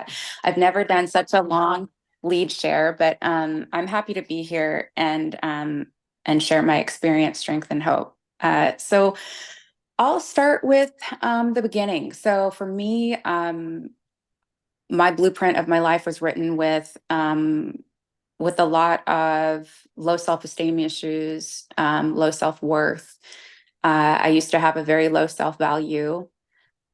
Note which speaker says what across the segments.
Speaker 1: that. I've never done such a long lead share, but I'm happy to be here and share my experience, strength, and hope. So I'll start with the beginning. So for me, my blueprint of my life was written with a lot of low self-esteem issues, low self-worth. I used to have a very low self-value.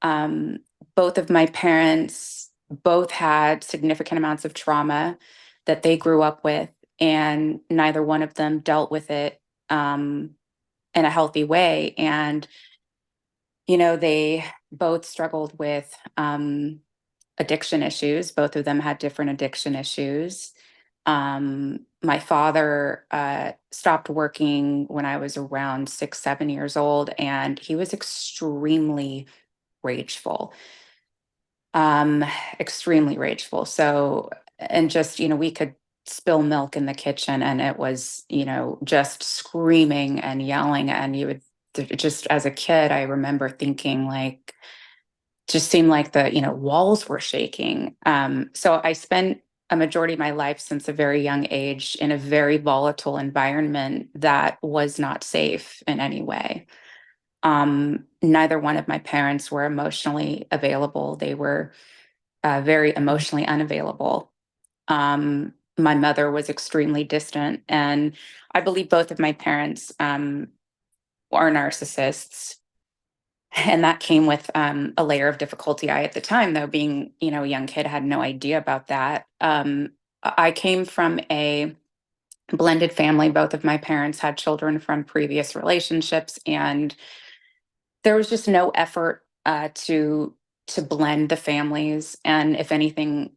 Speaker 1: Um, Both of my parents both had significant amounts of trauma that they grew up with, and neither one of them dealt with it in a healthy way. And, they both struggled with addiction issues. Both of them had different addiction issues. My father stopped working when I was around 6, 7 years old, and he was rageful, um, extremely rageful. So, and just, we could spill milk in the kitchen and it was, just screaming and yelling. And you would just, as a kid, I remember thinking like, just seemed like the walls were shaking. So I spent a majority of my life since a very young age in a very volatile environment that was not safe in any way. Neither one of my parents were emotionally available. They were very emotionally unavailable. My mother was extremely distant, and I believe both of my parents are narcissists. And that came with a layer of difficulty. I, at the time, though, being a young kid, had no idea about that. I came from a blended family. Both of my parents had children from previous relationships, and there was just no effort to blend the families. And if anything,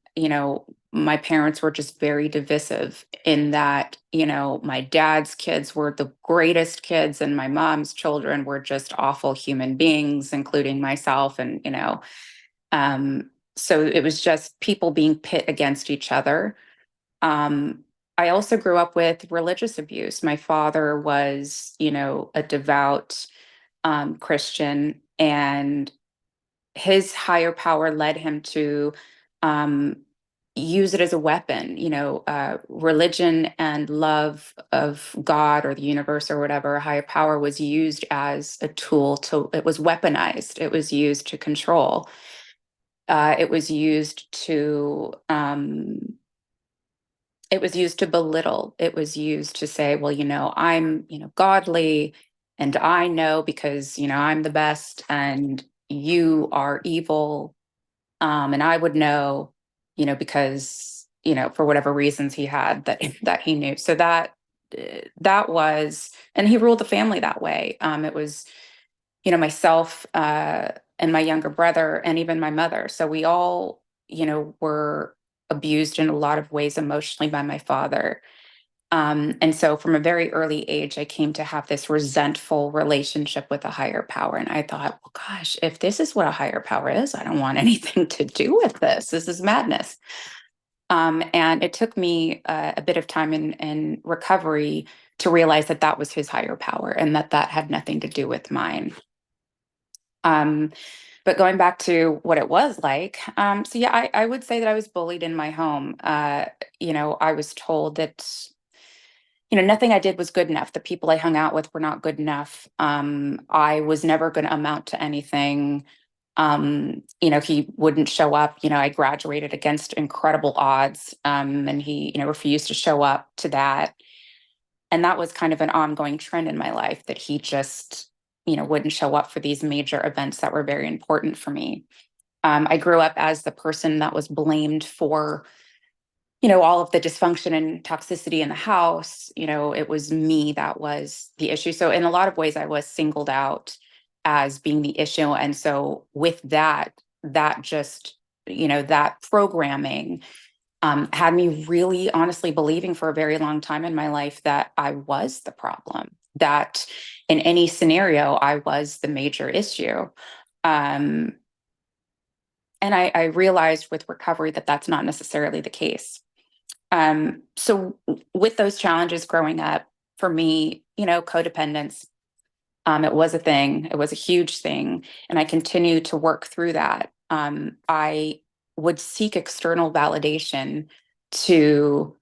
Speaker 1: my parents were just very divisive in that, my dad's kids were the greatest kids and my mom's children were just awful human beings, including myself. And, um, so it was just people being pit against each other. Um, I also grew up with religious abuse. My father was, a devout Christian, and his higher power led him to um, use it as a weapon. Religion and love of God or the universe or whatever, higher power was used as a tool it was weaponized. It was used to control. It was used to belittle. It was used to say, well, I'm, godly and I know because, I'm the best and you are evil. And I would know, because, for whatever reasons he had that he knew. So that was, and he ruled the family that way. It was, myself, and my younger brother and even my mother. So we all, were abused in a lot of ways emotionally by my father. And so from a very early age, I came to have this resentful relationship with a higher power. And I thought, well, gosh, if this is what a higher power is, I don't want anything to do with this. This is madness. And it took me a bit of time in recovery to realize that that was his higher power and that had nothing to do with mine. Um, but going back to what it was like, so yeah, I would say that I was bullied in my home. I was told that nothing I did was good enough. The people I hung out with were not good enough. I was never going to amount to anything. He wouldn't show up. I graduated against incredible odds, and he, refused to show up to that. And that was kind of an ongoing trend in my life that he just, wouldn't show up for these major events that were very important for me. I grew up as the person that was blamed for all of the dysfunction and toxicity in the house. It was me that was the issue. So in a lot of ways, I was singled out as being the issue. And so with that just, that programming had me really honestly believing for a very long time in my life that I was the problem, that in any scenario, I was the major issue. Um, and I realized with recovery that that's not necessarily the case. So with those challenges growing up, for me, codependence, it was a thing. It was a huge thing, and I continue to work through that. I would seek external validation to,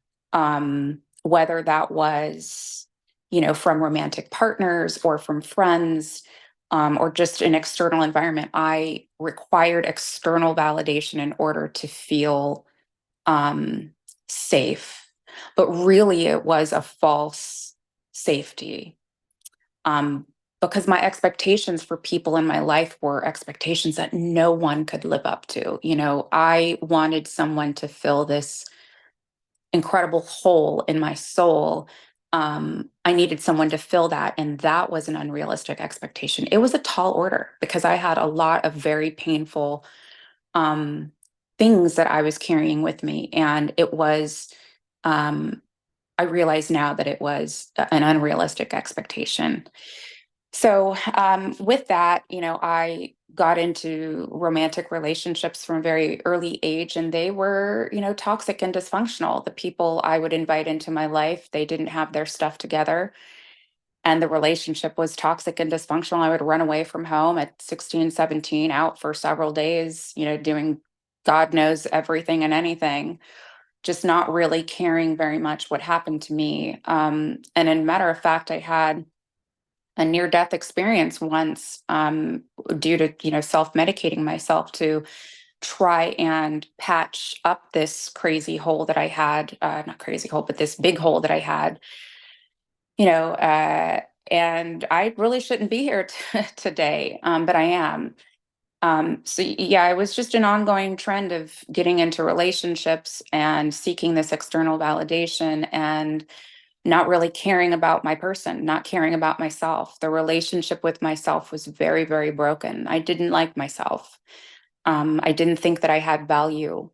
Speaker 1: whether that was, from romantic partners or from friends, or just an external environment. I required external validation in order to feel um, safe. But really, it was a false safety, um, because my expectations for people in my life were expectations that no one could live up to. I wanted someone to fill this incredible hole in my soul. I needed someone to fill that, and that was an unrealistic expectation. It was a tall order because I had a lot of very painful um, things that I was carrying with me, and it was. I realize now that it was an unrealistic expectation. So, with that, I got into romantic relationships from a very early age, and they were, toxic and dysfunctional. The people I would invite into my life, they didn't have their stuff together, and the relationship was toxic and dysfunctional. I would run away from home at 16, 17, out for several days, doing God knows everything and anything, just not really caring very much what happened to me. And in matter of fact, I had a near death experience once, due to self medicating myself to try and patch up this crazy hole that I had, not crazy hole, but this big hole that I had, you know and I really shouldn't be here today, but I am. So yeah, it was just an ongoing trend of getting into relationships and seeking this external validation, and not really caring about my person, not caring about myself. The relationship with myself was very, very broken. I didn't like myself. I didn't think that I had value.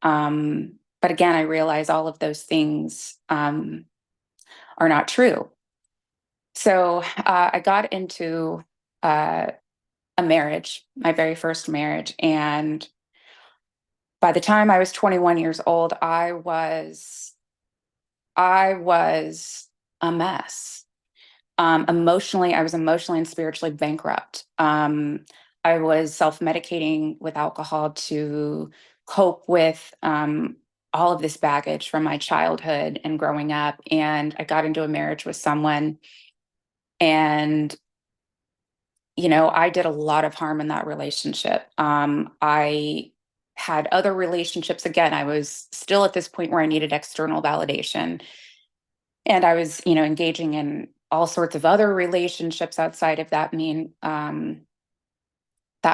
Speaker 1: But again, I realize all of those things are not true. So I got into uh, a marriage, my very first marriage. And by the time I was 21 years old, I was a mess. Emotionally, I was emotionally and spiritually bankrupt. I was self-medicating with alcohol to cope with all of this baggage from my childhood and growing up. And I got into a marriage with someone, and I did a lot of harm in that relationship. I had other relationships. Again, I was still at this point where I needed external validation. And I was, engaging in all sorts of other relationships outside of that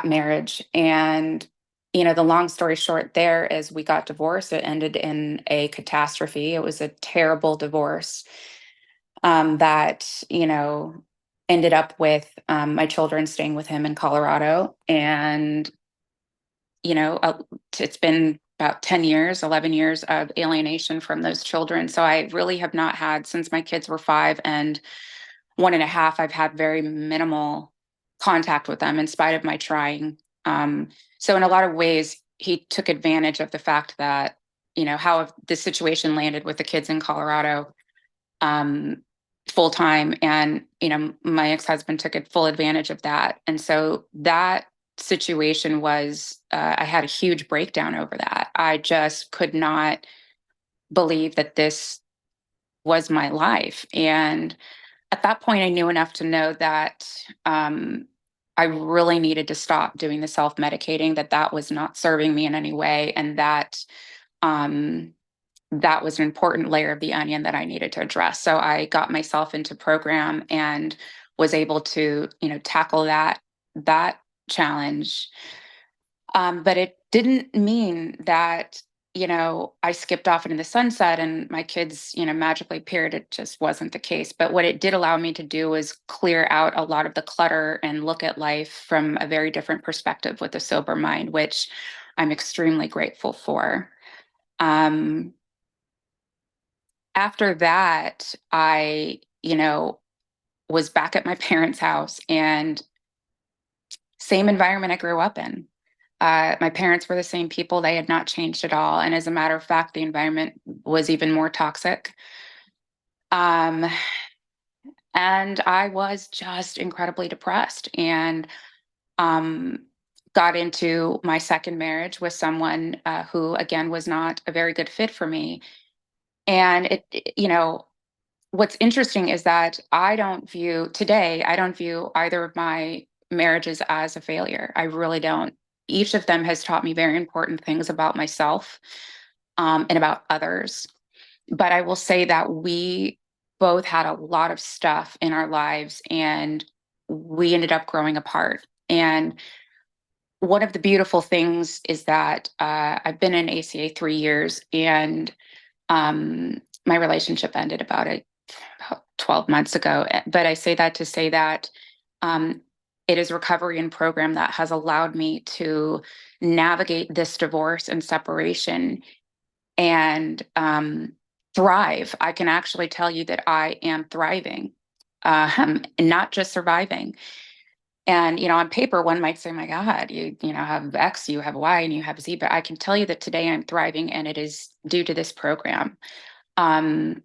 Speaker 1: marriage. And, the long story short there is we got divorced. It ended in a catastrophe. It was a terrible divorce, that, ended up with my children staying with him in Colorado. And, it's been about 10 years, 11 years of alienation from those children. So I really have not had, since my kids were 5 and 1.5, I've had very minimal contact with them in spite of my trying. So in a lot of ways, he took advantage of the fact that, how the situation landed with the kids in Colorado, um, full time. And, my ex-husband took full advantage of that. And so that situation was, I had a huge breakdown over that. I just could not believe that this was my life. And at that point, I knew enough to know that I really needed to stop doing the self medicating, that was not serving me in any way. And um, that was an important layer of the onion that I needed to address. So I got myself into program and was able to, tackle that challenge. But it didn't mean that, I skipped off into the sunset and my kids, magically appeared. It just wasn't the case. But what it did allow me to do was clear out a lot of the clutter and look at life from a very different perspective with a sober mind, which I'm extremely grateful for. Um, After that, I, was back at my parents' house, and same environment I grew up in. My parents were the same people. They had not changed at all. And as a matter of fact, the environment was even more toxic. Um, and I was just incredibly depressed. And um, got into my second marriage with someone who, again, was not a very good fit for me. And what's interesting is that I don't view either of my marriages as a failure. I really don't. Each of them has taught me very important things about myself, and about others. But I will say that we both had a lot of stuff in our lives, and we ended up growing apart. And one of the beautiful things is that I've been in ACA 3 years, and my relationship ended about 12 months ago. But I say that to say that um, it is recovery and program that has allowed me to navigate this divorce and separation and thrive. I can actually tell you that I am thriving, not just surviving. And on paper, one might say, "My God, you have X, you have Y, and you have Z." But I can tell you that today I'm thriving, and it is due to this program. Um,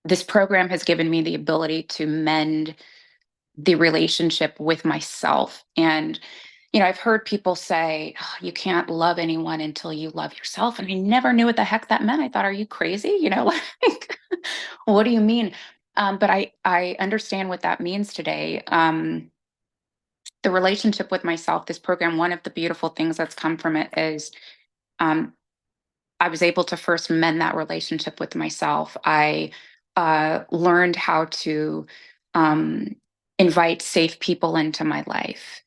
Speaker 1: this program has given me the ability to mend the relationship with myself. And I've heard people say, "Oh, you can't love anyone until you love yourself." And I never knew what the heck that meant. I thought, are you crazy? Like, what do you mean? But I understand what that means today. The relationship with myself, this program, one of the beautiful things that's come from it is um, I was able to first mend that relationship with myself. I learned how to um, invite safe people into my life,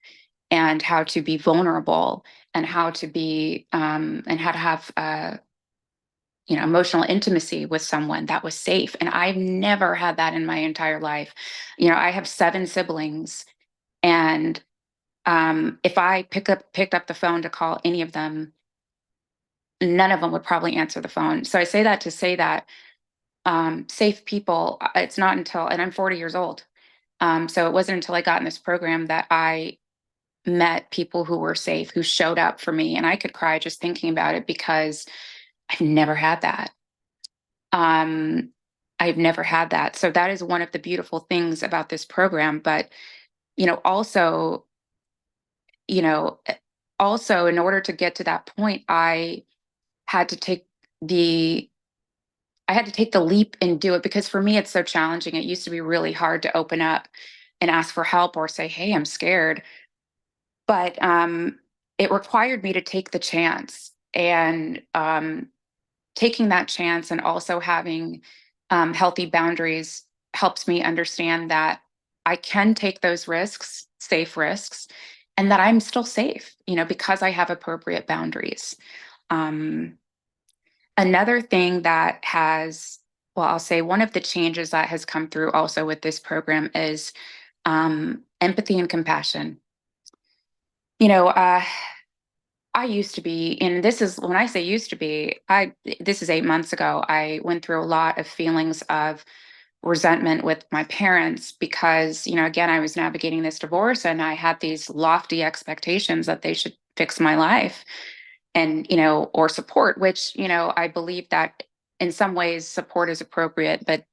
Speaker 1: and how to be vulnerable, and how to be and how to have emotional intimacy with someone that was safe. And I've never had that in my entire life. I have 7 siblings, and if I picked up the phone to call any of them, none of them would probably answer the phone. So I say that to say that safe people. It's not until, and I'm 40 years old. So it wasn't until I got in this program that I met people who were safe, who showed up for me, and I could cry just thinking about it because I've never had that. Um, I've never had that. So that is one of the beautiful things about this program. But also, you know, eh, also in order to get to that point, had to take the I had to take the leap and do it, because for me it's so challenging. It used to be really hard to open up and ask for help or say, "Hey, I'm scared." But it required me to take the chance, and taking that chance and also having healthy boundaries helps me understand that I can take those risks, safe risks, and that I'm still safe, because I have appropriate boundaries. Um, Another thing that I'll say one of the changes that has come through also with this program is empathy and compassion. You know, uh, I used to be, and this is when I say used to be, this is 8 months ago. I went through a lot of feelings of resentment with my parents because, again, I was navigating this divorce, and I had these lofty expectations that they should fix my life and, or support, which, I believe that in some ways support is appropriate, but,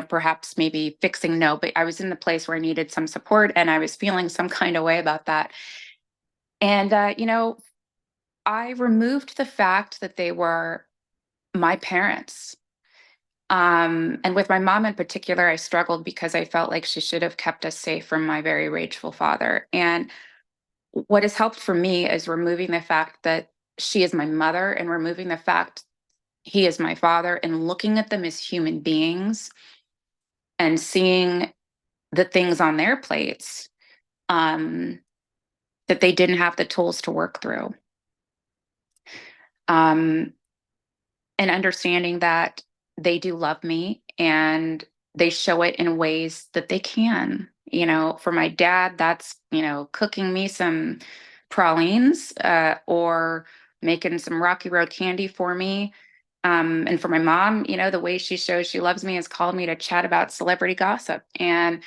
Speaker 1: perhaps maybe fixing, no. But I was in the place where I needed some support, and I was feeling some kind of way about that. And, I removed the fact that they were my parents. And with my mom in particular, I struggled because I felt like she should have kept us safe from my very rageful father. And what has helped for me is removing the fact that she is my mother, and removing the fact he is my father, and looking at them as human beings, and seeing the things on their plates um, that they didn't have the tools to work through. Um, and understanding that they do love me, and they show it in ways that they can. For my dad, that's, cooking me some pralines, or making some Rocky Road candy for me. And for my mom, the way she shows she loves me is calling me to chat about celebrity gossip. And,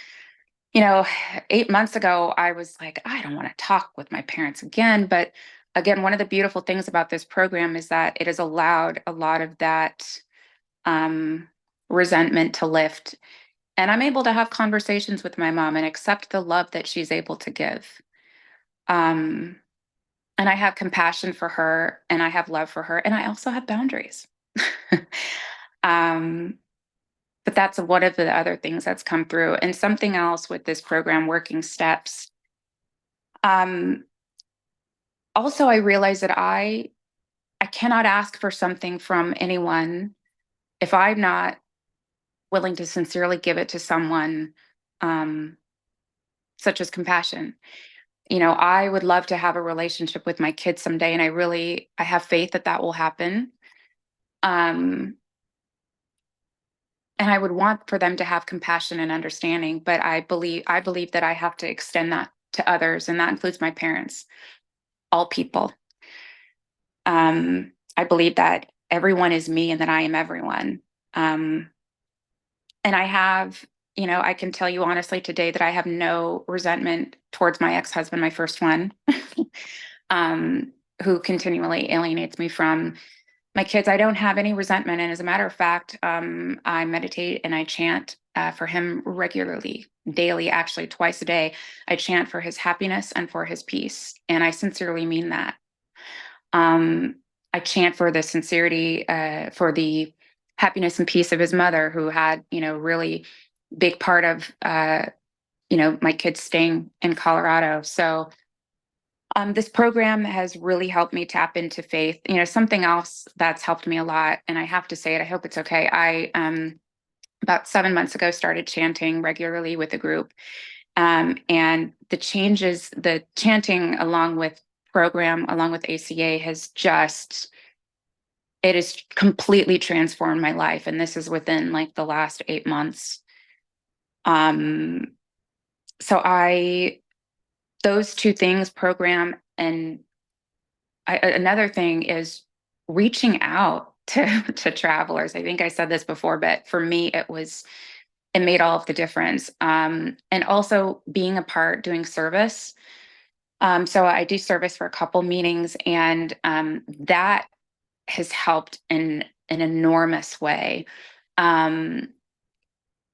Speaker 1: you know, 8 months ago, I was like, I don't want to talk with my parents again. But again, one of the beautiful things about this program is that it has allowed a lot of that um, resentment to lift. And I'm able to have conversations with my mom and accept the love that she's able to give. Um, and I have compassion for her and I have love for her and I also have boundaries. um, but that's one of the other things that's come through. And something else with this program, Working Steps. Um, Also, I realize that I cannot ask for something from anyone if I'm not willing to sincerely give it to someone, um, such as compassion. I would love to have a relationship with my kids someday, and I have faith that that will happen. Um, and I would want for them to have compassion and understanding, but I believe that I have to extend that to others, and that includes my parents, all people. I believe that everyone is me and that I am everyone. Um, and I can tell you honestly today that I have no resentment towards my ex-husband, my first one, um, who continually alienates me from my kids. I don't have any resentment. And as a matter of fact, I meditate and I chant for him regularly, daily, actually twice a day. I chant for his happiness and for his peace. And I sincerely mean that. Um, I chant for the sincerity, for the happiness and peace of his mother, who had, really big part of, my kids staying in Colorado. So this program has really helped me tap into faith. Something else that's helped me a lot, and I have to say it, I hope it's okay. I, about 7 months ago, started chanting regularly with a group. And the chanting along with ACA it has completely transformed my life. And this is within like the last 8 months. Um, so those two things, program and another thing is reaching out to travelers. I think I said this before, but for me, it made all of the difference. And also being a part, doing service. So I do service for a couple meetings, and that has helped in an enormous way. Um,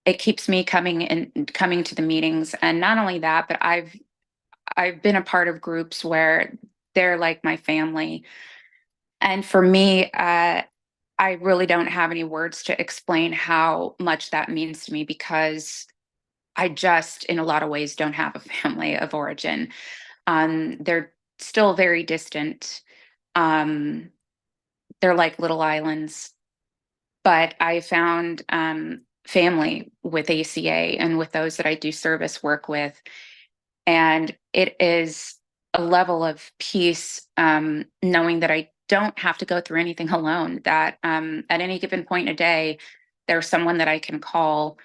Speaker 1: it keeps me coming to the meetings, and not only that, but I've been a part of groups where they're like my family. And for me, I really don't have any words to explain how much that means to me, because I just, in a lot of ways, don't have a family of origin. They're still very distant. Um, they're like little islands, but I found family with ACA and with those that I do service work with. And it is a level of peace, knowing that I don't have to go through anything alone, that at any given point in a day, there's someone that I can call,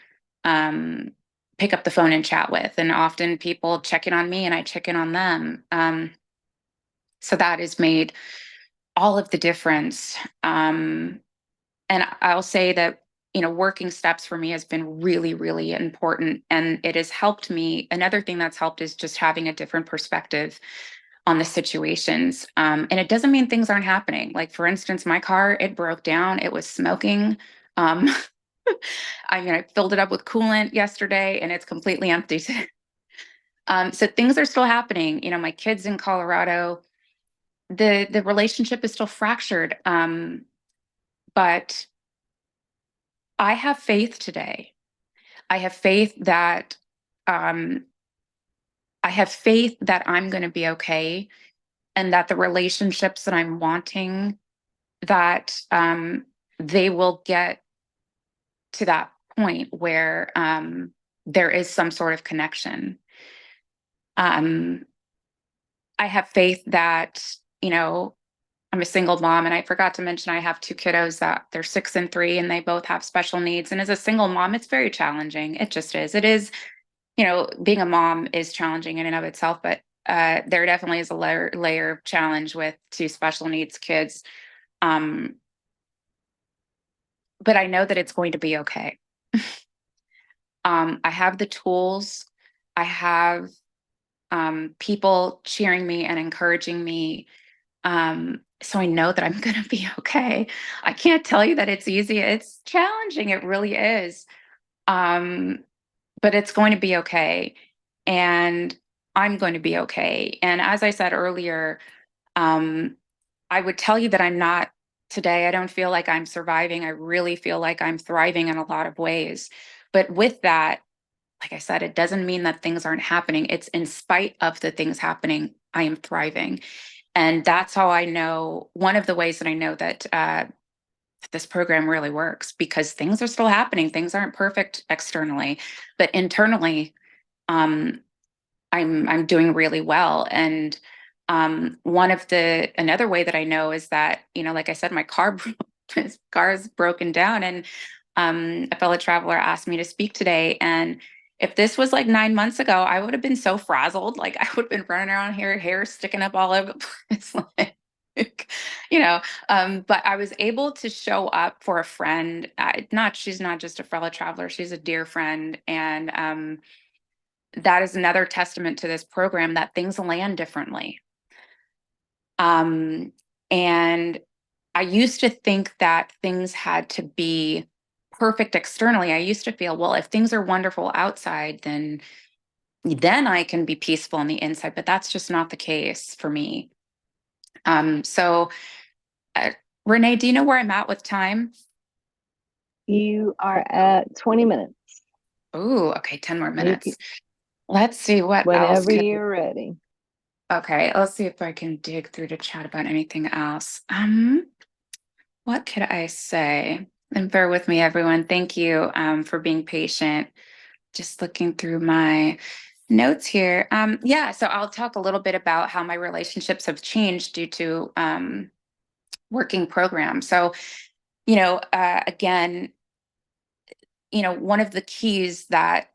Speaker 1: um, pick up the phone and chat with. And often people check in on me and I check in on them. So that has made all of the difference. And I'll say that, working steps for me has been really, really important. And it has helped me. Another thing that's helped is just having a different perspective on the situations. And it doesn't mean things aren't happening. Like, for instance, my car, it broke down, it was smoking. Um, I filled it up with coolant yesterday and it's completely empty. So things are still happening. My kids in Colorado, the relationship is still fractured. But I have faith today. I have faith that um, I'm going to be okay, and that the relationships that I'm wanting, that they will get to that point where there is some sort of connection. Um, I have faith that, you know, I'm a single mom, and I forgot to mention I have two kiddos that they're 6 and 3, and they both have special needs. And as a single mom, it's very challenging. It just is. It is, being a mom is challenging in and of itself, but there definitely is a layer of challenge with two special needs kids. Um, but I know that it's going to be okay. I have the tools. I have people cheering me and encouraging me. So I know that I'm going to be okay. I can't tell you that it's easy. It's challenging. It really is. Um, but it's going to be okay. And I'm going to be okay. And as I said earlier, um, I would tell you that I'm not today. I don't feel like I'm surviving. I really feel like I'm thriving in a lot of ways. But with that, like I said, it doesn't mean that things aren't happening. It's in spite of the things happening, I am thriving. And that's how I know, one of the ways that I know that this program really works, because things are still happening. Things aren't perfect externally, but internally, um, I'm doing really well. And another way that I know is that, like I said, my his car is broken down, and a fellow traveler asked me to speak today. And if this was like 9 months ago, I would have been so frazzled. Like, I would have been running around here, hair sticking up all over the place. Like, you know, but I was able to show up for a friend. She's not just a fellow traveler, she's a dear friend. And that is another testament to this program, that things land differently. Um, and I used to think that things had to be perfect externally. I used to feel, well, if things are wonderful outside, then I can be peaceful on the inside. But that's just not the case for me. So, uh, Renee, do you know where I'm at with time?
Speaker 2: You are at 20 minutes.
Speaker 1: Oh, okay, 10 more
Speaker 2: You can,
Speaker 1: minutes. Let's see what else
Speaker 2: whenever
Speaker 1: could.
Speaker 2: you're ready.
Speaker 1: Okay, let's see if I can dig through to chat about anything else. What could I say? And bear with me, everyone. Thank you for being patient. Just looking through my notes here. Yeah, so I'll talk a little bit about how my relationships have changed due to working programs. So, again, one of the keys that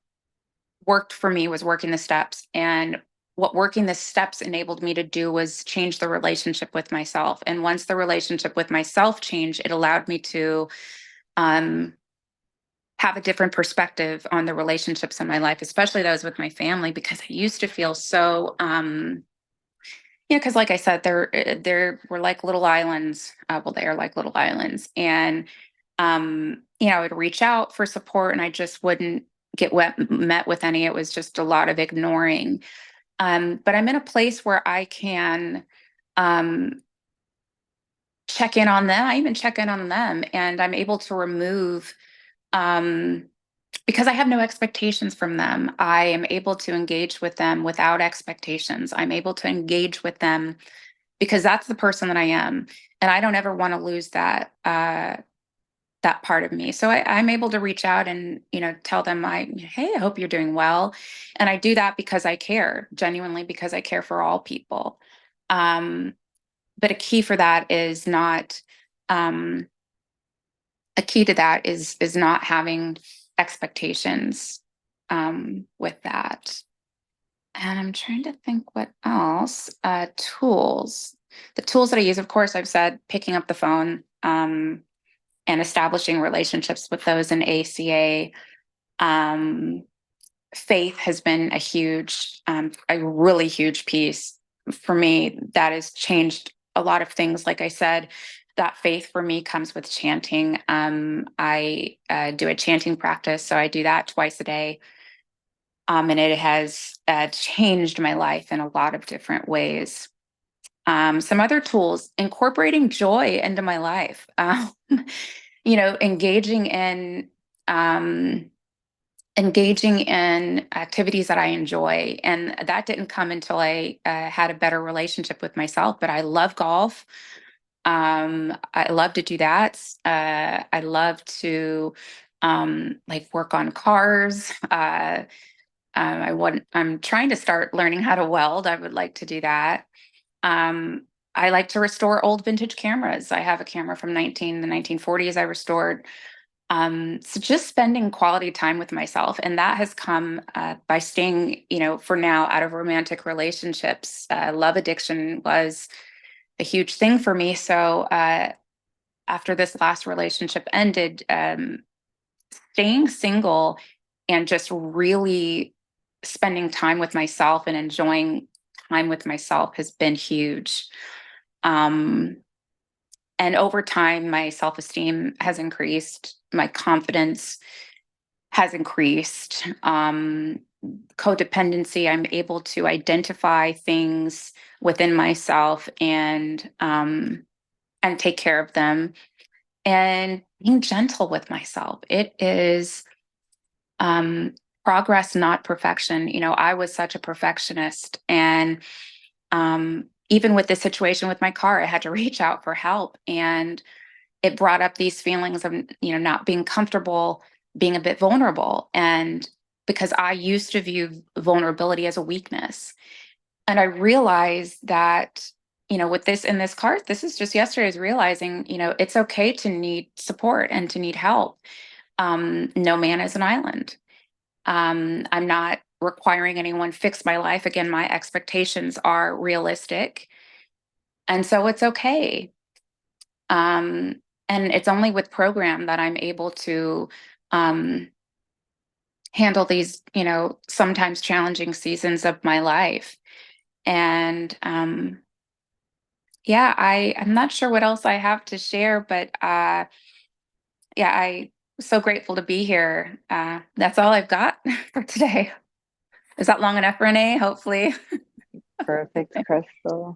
Speaker 1: worked for me was working the steps. And what working the steps enabled me to do was change the relationship with myself. And once the relationship with myself changed, it allowed me to um, have a different perspective on the relationships in my life, especially those with my family, because I used to feel so, because like I said, there were like little islands. Well, they are like little islands. And, I would reach out for support and I just wouldn't met with any. It was just a lot of ignoring. But I'm in a place where I can um, check in on them. I even check in on them, and I'm able to remove, um, because I have no expectations from them. I am able to engage with them without expectations. I'm able to engage with them because that's the person that I am, and I don't ever want to lose that part of me. So I'm able to reach out and tell them, hey, I hope you're doing well, and I do that because I care, genuinely, because I care for all people. Um, but um, a key to that is not having expectations with that. And I'm trying to think what else. Tools. The tools that I use, of course, I've said picking up the phone and establishing relationships with those in ACA. Um, Faith has been a really huge piece for me that has changed a lot of things. Like I said, that faith for me comes with chanting. I do a chanting practice, so I do that twice a day. And it has changed my life in a lot of different ways. Some other tools, incorporating joy into my life, engaging in um, activities that I enjoy. And that didn't come until I had a better relationship with myself. But I love golf. I love to do that. I love to like work on cars. I'm trying to start learning how to weld. I would like to do that. Um, I like to restore old vintage cameras. I have a camera from the 1940s I restored. So just spending quality time with myself, and that has come by staying, for now, out of romantic relationships. Love addiction was a huge thing for me. So after this last relationship ended, staying single and just really spending time with myself and enjoying time with myself has been huge. Um, and over time, my self-esteem has increased, my confidence has increased. codependency. I'm able to identify things within myself and take care of them, and being gentle with myself. It is um, progress, not perfection. I was such a perfectionist, and even with the situation with my car, I had to reach out for help, and it brought up these feelings of not being comfortable, being a bit vulnerable, and because I used to view vulnerability as a weakness. And I realized that, with this in this car, this is just yesterday, I was realizing, it's okay to need support and to need help. No man is an island. I'm not requiring anyone fix my life. Again, my expectations are realistic. And so it's okay. Um, and it's only with program that I'm able to um, handle these, sometimes challenging seasons of my life. And yeah, I'm not sure what else I have to share, but yeah, I'm so grateful to be here. That's all I've got for today. Is that long enough, Renee? Hopefully.
Speaker 2: Perfect, Crystal.